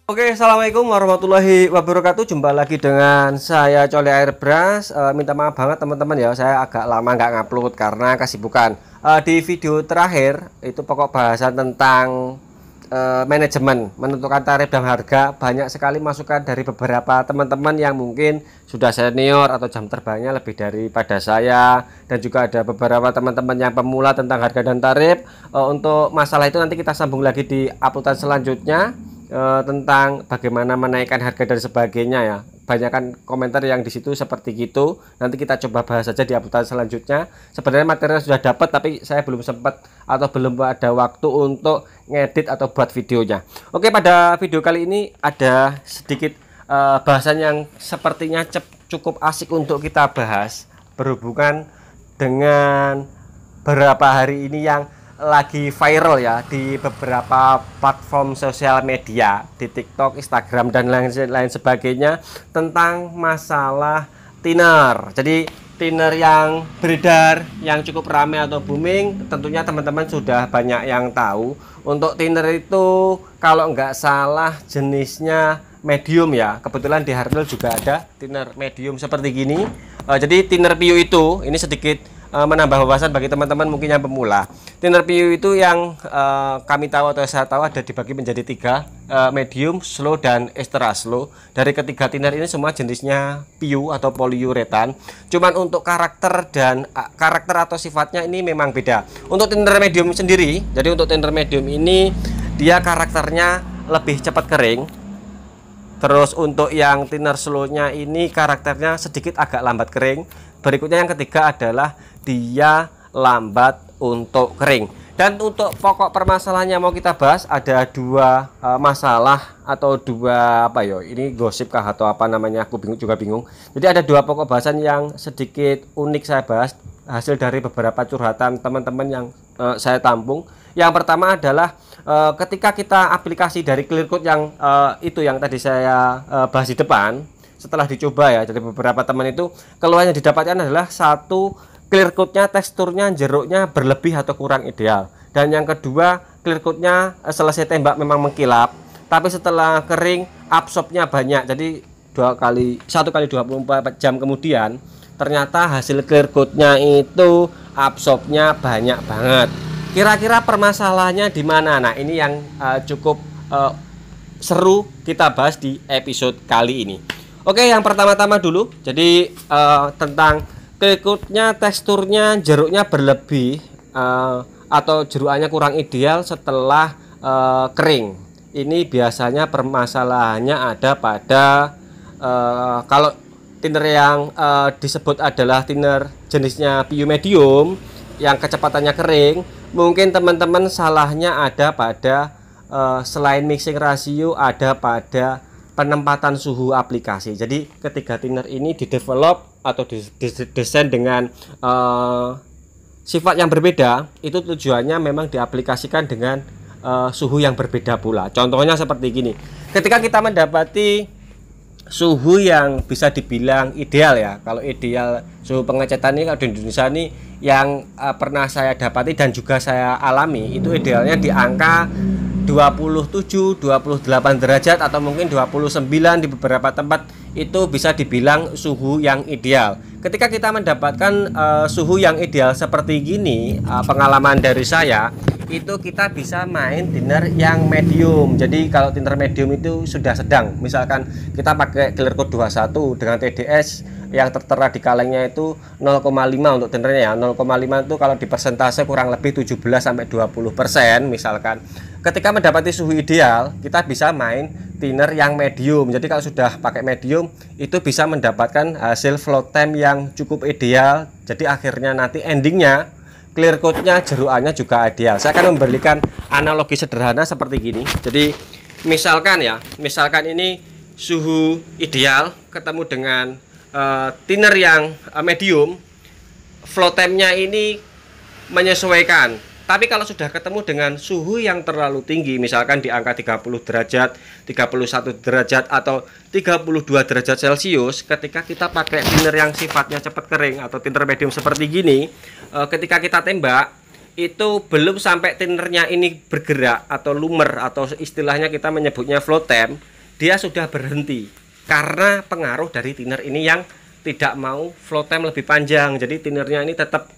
Oke, assalamualaikum warahmatullahi wabarakatuh. Jumpa lagi dengan saya Coli Airbrush. Minta maaf banget teman-teman ya, saya agak lama nggak ngupload karena kesibukan. Di video terakhir itu pokok bahasan tentang manajemen menentukan tarif dan harga. Banyak sekali masukan dari beberapa teman-teman yang mungkin sudah senior atau jam terbangnya lebih daripada saya, dan juga ada beberapa teman-teman yang pemula tentang harga dan tarif. Untuk masalah itu nanti kita sambung lagi di uploadan selanjutnya. Tentang bagaimana menaikkan harga dan sebagainya ya. Banyak kan komentar yang di situ seperti gitu. Nanti kita coba bahas saja di uploadan selanjutnya. Sebenarnya materinya sudah dapat, tapi saya belum sempat atau belum ada waktu untuk ngedit atau buat videonya. Oke, pada video kali ini ada sedikit bahasan yang sepertinya cukup asik untuk kita bahas, berhubungan dengan beberapa hari ini yang lagi viral ya di beberapa platform sosial media, di TikTok, Instagram dan lain sebagainya, tentang masalah thinner. Jadi thinner yang beredar, yang cukup ramai atau booming, tentunya teman-teman sudah banyak yang tahu. Untuk thinner itu kalau nggak salah jenisnya medium ya. Kebetulan di Hardwell juga ada thinner medium seperti gini. Jadi thinner PU itu ini sedikit menambah wawasan bagi teman-teman mungkin yang pemula. Thinner PU itu yang kami tahu atau saya tahu ada dibagi menjadi tiga, medium, slow, dan extra slow. Dari ketiga thinner ini semua jenisnya PU atau polyuretan. Cuman untuk karakter dan karakter atau sifatnya ini memang beda. Untuk thinner medium sendiri, jadi untuk thinner medium ini dia karakternya lebih cepat kering. Terus untuk yang thinner slow-nya ini karakternya sedikit agak lambat kering. Berikutnya yang ketiga adalah dia lambat untuk kering. Dan untuk pokok permasalahannya mau kita bahas ada dua masalah atau dua apa ya, ini gosip kah atau apa namanya, aku juga bingung. Jadi ada dua pokok bahasan yang sedikit unik saya bahas, hasil dari beberapa curhatan teman-teman yang saya tampung. Yang pertama adalah ketika kita aplikasi dari clear coat yang itu yang tadi saya bahas di depan, setelah dicoba ya, jadi beberapa teman itu keluhan yang didapatkan adalah satu, clear coatnya teksturnya jeruknya berlebih atau kurang ideal, dan yang kedua clear coatnya selesai tembak memang mengkilap, tapi setelah kering absorbnya banyak. Jadi satu kali 24 jam kemudian ternyata hasil clear coatnya itu absorbnya banyak banget. Kira-kira permasalahannya di mana? Nah, ini yang cukup seru kita bahas di episode kali ini. Oke, yang pertama-tama dulu, jadi tentang clear coatnya teksturnya jeruknya berlebih atau jeruannya kurang ideal setelah kering. Ini biasanya permasalahannya ada pada kalau thinner yang disebut adalah thinner jenisnya PU medium yang kecepatannya kering, mungkin teman-teman salahnya ada pada selain mixing ratio ada pada penempatan suhu aplikasi. Jadi ketiga thinner ini didevelop atau didesain dengan sifat yang berbeda, itu tujuannya memang diaplikasikan dengan suhu yang berbeda pula. Contohnya seperti gini, ketika kita mendapati suhu yang bisa dibilang ideal ya, kalau ideal suhu pengecetan ini kalau di Indonesia ini yang pernah saya dapati dan juga saya alami, itu idealnya di angka 27, 28 derajat atau mungkin 29 di beberapa tempat, itu bisa dibilang suhu yang ideal. Ketika kita mendapatkan suhu yang ideal seperti gini, pengalaman dari saya itu kita bisa main thinner yang medium. Jadi kalau thinner medium itu sudah sedang, misalkan kita pakai clear coat 21 dengan TDS yang tertera di kalengnya itu 0,5 untuk thinnernya ya. 0,5 itu kalau di persentase kurang lebih 17-20% misalkan. Ketika mendapati suhu ideal, kita bisa main thinner yang medium. Jadi kalau sudah pakai medium, itu bisa mendapatkan hasil float time yang cukup ideal. Jadi akhirnya nanti endingnya clear coatnya jeruannya juga ideal. Saya akan memberikan analogi sederhana seperti gini. Jadi misalkan ini suhu ideal ketemu dengan thinner yang medium, float time-nya ini menyesuaikan. Tapi kalau sudah ketemu dengan suhu yang terlalu tinggi, misalkan di angka 30 derajat, 31 derajat, atau 32 derajat Celcius, ketika kita pakai thinner yang sifatnya cepat kering atau thinner medium seperti gini, ketika kita tembak, itu belum sampai thinnernya ini bergerak atau lumer, atau istilahnya kita menyebutnya float time, dia sudah berhenti karena pengaruh dari thinner ini yang tidak mau flow time lebih panjang. Jadi thinnernya ini tetap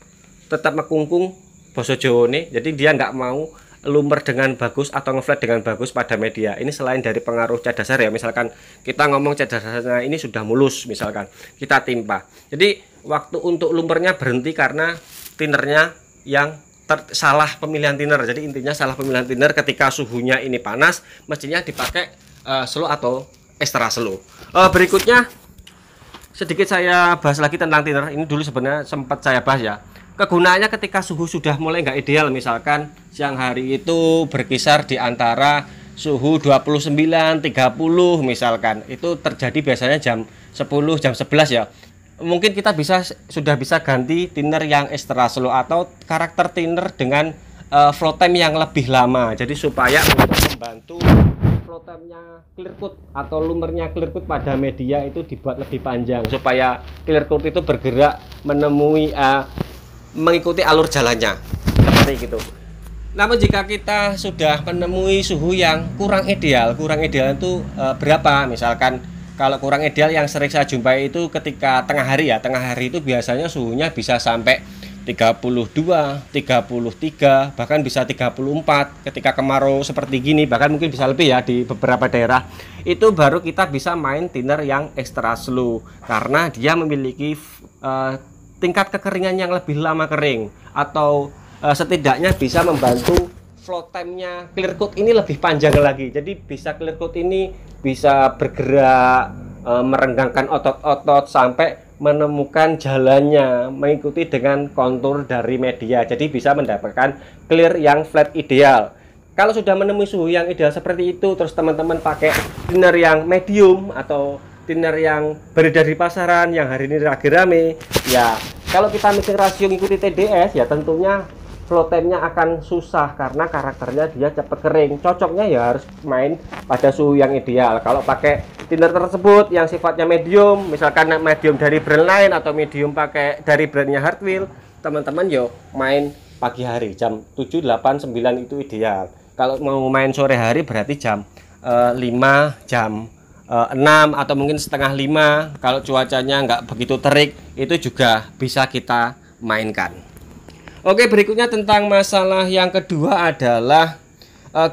mekungkung boso Jawa nih. Jadi dia nggak mau lumer dengan bagus atau ngeflat dengan bagus pada media. Ini selain dari pengaruh cat dasar ya, misalkan kita ngomong cat dasarnya ini sudah mulus, misalkan kita timpa. Jadi waktu untuk lumernya berhenti karena thinnernya yang salah pemilihan thinner. Jadi intinya salah pemilihan thinner. Ketika suhunya ini panas, mestinya dipakai slow atau extra slow. Berikutnya sedikit saya bahas lagi tentang thinner. Ini dulu sebenarnya sempat saya bahas ya. Kegunaannya ketika suhu sudah mulai nggak ideal, misalkan siang hari itu berkisar di antara suhu 29, 30 misalkan. Itu terjadi biasanya jam 10, jam 11 ya. Mungkin kita sudah bisa ganti thinner yang extra slow atau karakter thinner dengan flow time yang lebih lama. Jadi supaya untuk membantu flow time-nya clear coat atau lumernya clear coat pada media itu dibuat lebih panjang supaya clear coat itu bergerak menemui mengikuti alur jalannya seperti gitu. Namun jika kita sudah menemui suhu yang kurang ideal itu berapa? Misalkan kalau kurang ideal yang sering saya jumpai itu ketika tengah hari ya. Tengah hari itu biasanya suhunya bisa sampai 32, 33, bahkan bisa 34. Ketika kemarau seperti gini, bahkan mungkin bisa lebih ya di beberapa daerah. Itu baru kita bisa main thinner yang extra slow karena dia memiliki tingkat kekeringan yang lebih lama kering, atau setidaknya bisa membantu flow time-nya clear coat ini lebih panjang lagi. Jadi bisa clear coat ini bisa bergerak merenggangkan otot-otot sampai menemukan jalannya mengikuti dengan kontur dari media. Jadi bisa mendapatkan clear yang flat ideal. Kalau sudah menemui suhu yang ideal seperti itu, terus teman-teman pakai thinner yang medium atau thinner yang beredar di pasaran yang hari ini lagi rame ya, kalau kita mixing rasio ngikuti TDS ya tentunya flow time-nya akan susah karena karakternya dia cepat kering. Cocoknya ya harus main pada suhu yang ideal. Kalau pakai thinner tersebut yang sifatnya medium, misalkan medium dari brand lain atau medium pakai dari brandnya Hardwheel, teman-teman yo main pagi hari jam 7, 8, 9 itu ideal. Kalau mau main sore hari berarti jam 5, jam 6 atau mungkin setengah 5. Kalau cuacanya nggak begitu terik itu juga bisa kita mainkan. Oke, berikutnya tentang masalah yang kedua adalah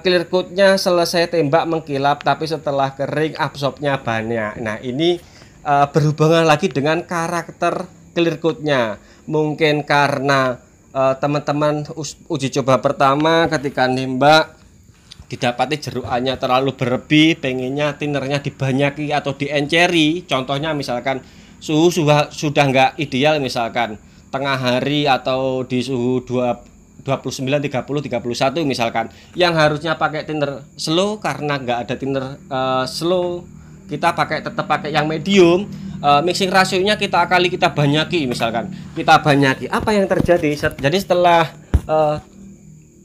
clear coat-nya selesai tembak mengkilap tapi setelah kering absorbnya banyak. Nah ini berhubungan lagi dengan karakter clear coat-nya. Mungkin karena teman-teman uji coba pertama ketika nembak didapati jeruannya terlalu berlebih, pengennya thinnernya dibanyaki atau dienceri. Contohnya misalkan suhu sudah nggak ideal, misalkan tengah hari atau di suhu 29, 30, 31 misalkan, yang harusnya pakai thinner slow karena nggak ada thinner slow, kita tetap pakai yang medium. Mixing rasionya kita banyaki, misalkan kita banyaki, apa yang terjadi? Jadi setelah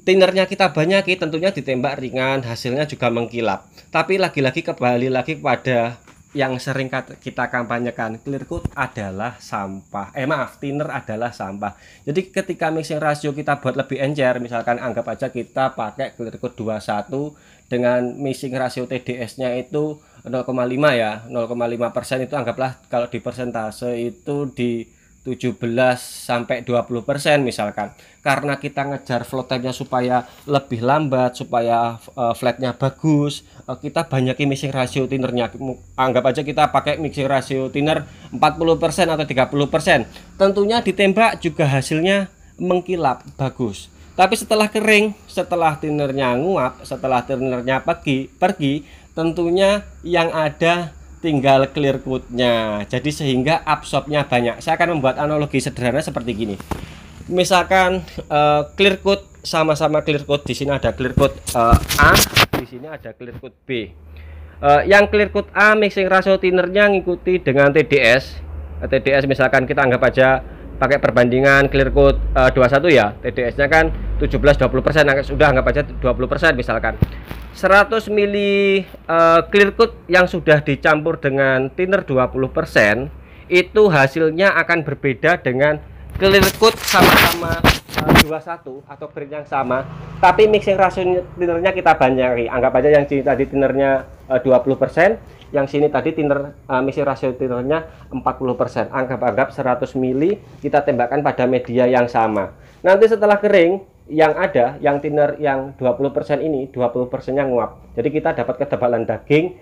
thinnernya kita banyaki, tentunya ditembak ringan, hasilnya juga mengkilap. Tapi lagi-lagi kembali lagi kepada yang sering kita kampanyekan, clear coat adalah sampah. Thinner adalah sampah. Jadi ketika mixing rasio kita buat lebih encer, misalkan anggap aja kita pakai clear coat 21 dengan mixing rasio TDS-nya itu 0,5 ya, 0,5% itu anggaplah kalau di persentase itu di 17 sampai 20% misalkan. Karena kita ngejar flow time-nya supaya lebih lambat, supaya flatnya bagus, kita banyakin mixing rasio thinnernya. Anggap aja kita pakai mixing rasio thinner 40% atau 30%. Tentunya ditembak juga hasilnya mengkilap bagus. Tapi setelah kering, setelah thinnernya nguap, setelah thinnernya pergi, tentunya yang ada tinggal clear coat-nya. Jadi sehingga absorbnya banyak. Saya akan membuat analogi sederhana seperti gini. Misalkan clear coat sama-sama clear coat, di sini ada clear coat A, di sini ada clear coat B. Yang clear coat A mixing ratio thinnernya ngikuti dengan TDS. TDS misalkan kita anggap aja pakai perbandingan clear coat 21 ya. TDS-nya kan 17-20%, sudah anggap aja 20% misalkan. 100 mili clear coat yang sudah dicampur dengan thinner 20% itu hasilnya akan berbeda dengan clear coat sama-sama 21 atau brand yang sama, tapi mixing ratio tinernya kita banyak. Anggap aja yang sini tadi tinernya 20%, yang sini tadi tiner mixing ratio tinernya 40%. Anggap 100 ml kita tembakkan pada media yang sama. Nanti setelah kering, yang ada yang thinner yang 20% ini 20%-nya nguap. Jadi kita dapat ketebalan daging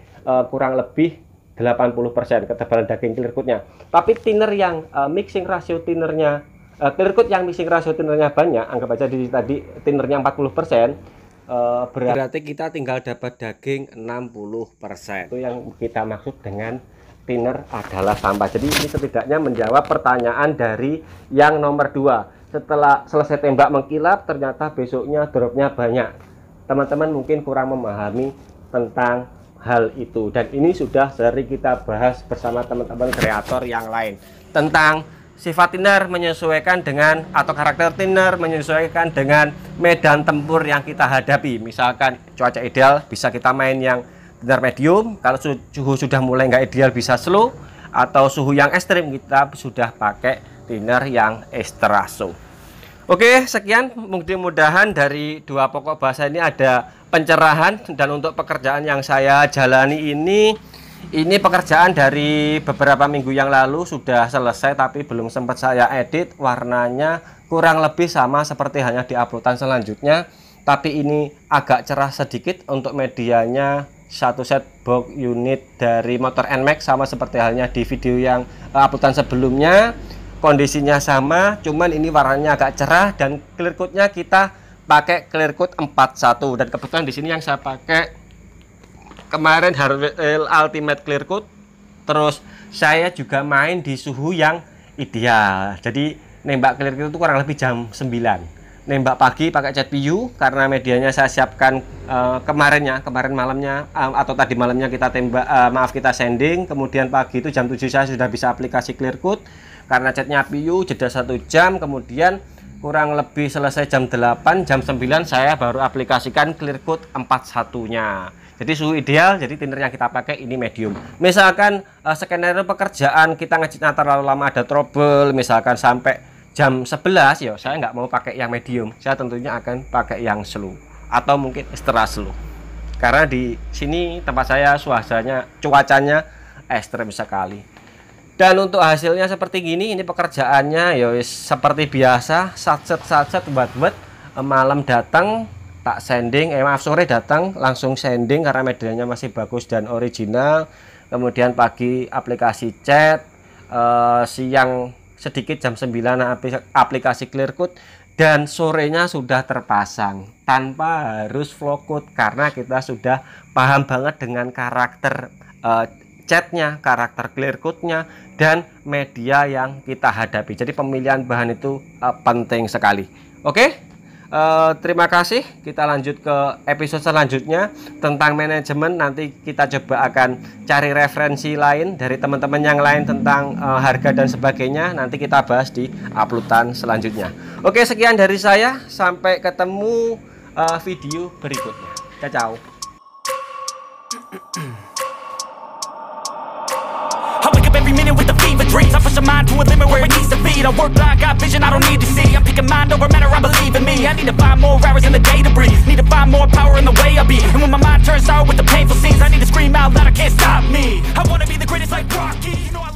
kurang lebih 80% ketebalan daging clear coatnya. Tapi thinner yang mixing ratio tinernya clear coat yang mixing ratio tinernya banyak, anggap aja di tadi tinernya 40%, berarti kita tinggal dapat daging 60%. Itu yang kita maksud dengan thinner adalah sampah. Jadi ini setidaknya menjawab pertanyaan dari yang nomor 2. Setelah selesai tembak mengkilap, ternyata besoknya dropnya banyak. Teman-teman mungkin kurang memahami tentang hal itu, dan ini sudah sering kita bahas bersama teman-teman kreator yang lain tentang sifat thinner menyesuaikan dengan atau karakter thinner menyesuaikan dengan medan tempur yang kita hadapi. Misalkan cuaca ideal bisa kita main yang thinner medium, kalau suhu sudah mulai nggak ideal bisa slow, atau suhu yang ekstrim kita sudah pakai thinner yang extra slow. Oke, sekian, mudah-mudahan dari dua pokok bahasa ini ada pencerahan. Dan untuk pekerjaan yang saya jalani ini pekerjaan dari beberapa minggu yang lalu sudah selesai, tapi belum sempat saya edit. Warnanya kurang lebih sama seperti hanya di uploadan selanjutnya, tapi ini agak cerah sedikit. Untuk medianya satu set box unit dari motor NMAX, sama seperti halnya di video yang uploadan sebelumnya. Kondisinya sama, cuman ini warnanya agak cerah, dan clear coatnya kita pakai clear coat 41. Dan kebetulan di sini yang saya pakai kemarin Harwell Ultimate Clear Coat. Terus saya juga main di suhu yang ideal. Jadi nembak clear coat itu kurang lebih jam 9. Nembak pagi pakai cat PU karena medianya saya siapkan kemarin malamnya atau tadi malamnya kita tembak, kita sanding. Kemudian pagi itu jam 7 saya sudah bisa aplikasi clear coat karena catnya PU, jeda 1 jam. Kemudian kurang lebih selesai jam 8, jam 9 saya baru aplikasikan clear coat 41-nya. Jadi suhu ideal, jadi thinner yang kita pakai ini medium. Misalkan skenario pekerjaan kita ngecitnya terlalu lama, ada trouble, misalkan sampai jam 11, ya saya nggak mau pakai yang medium. Saya tentunya akan pakai yang slow atau mungkin extra slow. Karena di sini tempat saya cuacanya ekstrem sekali. Dan untuk hasilnya seperti gini, ini pekerjaannya ya seperti biasa, satset buat malam datang tak sanding, sore datang langsung sanding karena medianya masih bagus dan original. Kemudian pagi aplikasi cat, siang sedikit jam 9 aplikasi clear coat, dan sorenya sudah terpasang tanpa harus flow coat karena kita sudah paham banget dengan karakter catnya, karakter clear coatnya, dan media yang kita hadapi. Jadi pemilihan bahan itu penting sekali. Oke, terima kasih. Kita lanjut ke episode selanjutnya tentang manajemen. Nanti kita coba akan cari referensi lain dari teman-teman yang lain tentang harga dan sebagainya. Nanti kita bahas di uploadan selanjutnya. Oke, sekian dari saya. Sampai ketemu video berikutnya. Ciao. I wake up every minute with the fever dreams. I push my mind to a limit where it needs to be. I work blind, got vision I don't need to see. I'm picking mind over matter, I believe in me. I need to find more hours in the day to breathe. Need to find more power in the way I be. And when my mind turns sour with the painful scenes, I need to scream out loud, I can't stop me. I wanna be the greatest like Rocky, you know I